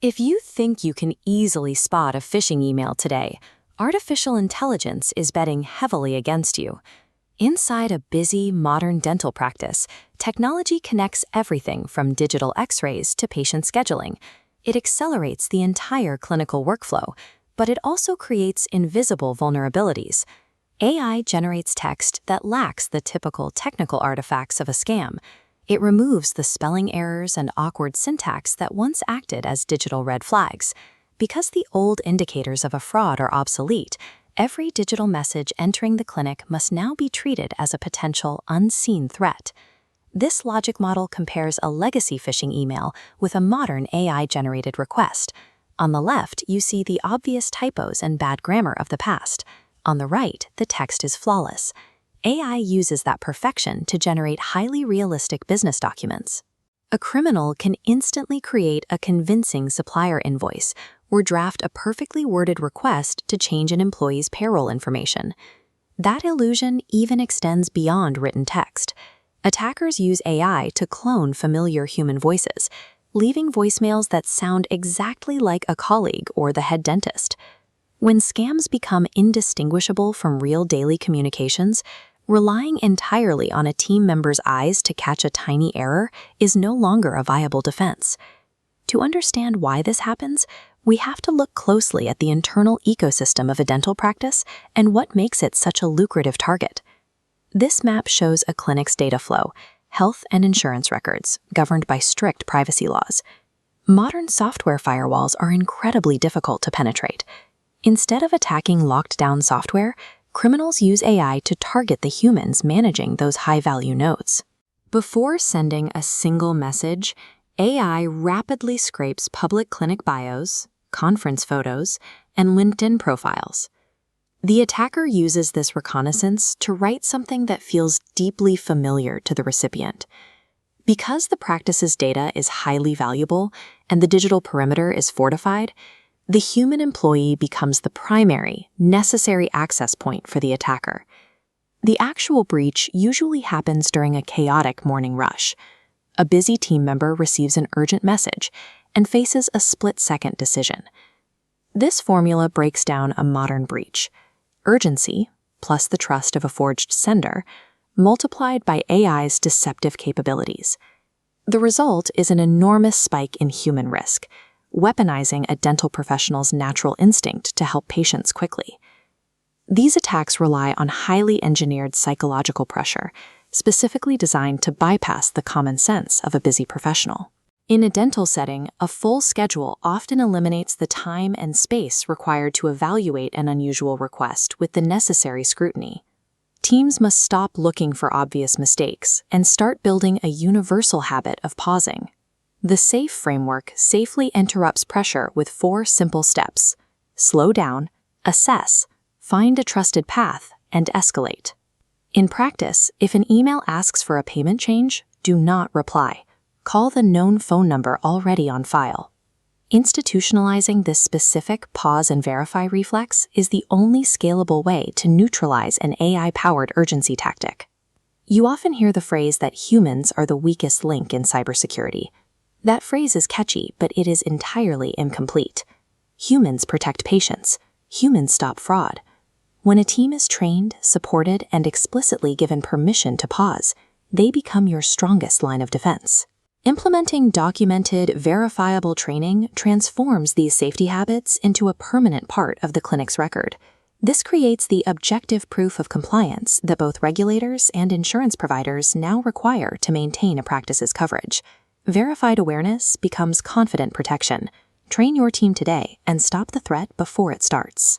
If you think you can easily spot a phishing email today, artificial intelligence is betting heavily against you. Inside a busy, modern dental practice, technology connects everything from digital x-rays to patient scheduling. It accelerates the entire clinical workflow, but it also creates invisible vulnerabilities. AI generates text that lacks the typical technical artifacts of a scam. It removes the spelling errors and awkward syntax that once acted as digital red flags. Because the old indicators of a fraud are obsolete, every digital message entering the clinic must now be treated as a potential unseen threat. This logic model compares a legacy phishing email with a modern AI-generated request. On the left, you see the obvious typos and bad grammar of the past. On the right, the text is flawless. AI uses that perfection to generate highly realistic business documents. A criminal can instantly create a convincing supplier invoice or draft a perfectly worded request to change an employee's payroll information. That illusion even extends beyond written text. Attackers use AI to clone familiar human voices, leaving voicemails that sound exactly like a colleague or the head dentist. When scams become indistinguishable from real daily communications, relying entirely on a team member's eyes to catch a tiny error is no longer a viable defense. To understand why this happens, we have to look closely at the internal ecosystem of a dental practice and what makes it such a lucrative target. This map shows a clinic's data flow, health and insurance records, governed by strict privacy laws. Modern software firewalls are incredibly difficult to penetrate. Instead of attacking locked-down software, criminals use AI to target the humans managing those high-value nodes. Before sending a single message, AI rapidly scrapes public clinic bios, conference photos, and LinkedIn profiles. The attacker uses this reconnaissance to write something that feels deeply familiar to the recipient. Because the practice's data is highly valuable and the digital perimeter is fortified, the human employee becomes the primary, necessary access point for the attacker. The actual breach usually happens during a chaotic morning rush. A busy team member receives an urgent message and faces a split-second decision. This formula breaks down a modern breach: urgency, plus the trust of a forged sender, multiplied by AI's deceptive capabilities. The result is an enormous spike in human risk, weaponizing a dental professional's natural instinct to help patients quickly. These attacks rely on highly engineered psychological pressure, specifically designed to bypass the common sense of a busy professional. In a dental setting, a full schedule often eliminates the time and space required to evaluate an unusual request with the necessary scrutiny. Teams must stop looking for obvious mistakes and start building a universal habit of pausing. The SAFE framework safely interrupts pressure with 4 simple steps: slow down, assess, find a trusted path, and escalate. In practice, if an email asks for a payment change, do not reply. Call the known phone number already on file. Institutionalizing this specific pause and verify reflex is the only scalable way to neutralize an AI-powered urgency tactic. You often hear the phrase that humans are the weakest link in cybersecurity. That phrase is catchy, but it is entirely incomplete. Humans protect patients. Humans stop fraud. When a team is trained, supported, and explicitly given permission to pause, they become your strongest line of defense. Implementing documented, verifiable training transforms these safety habits into a permanent part of the clinic's record. This creates the objective proof of compliance that both regulators and insurance providers now require to maintain a practice's coverage. Verified awareness becomes confident protection. Train your team today and stop the threat before it starts.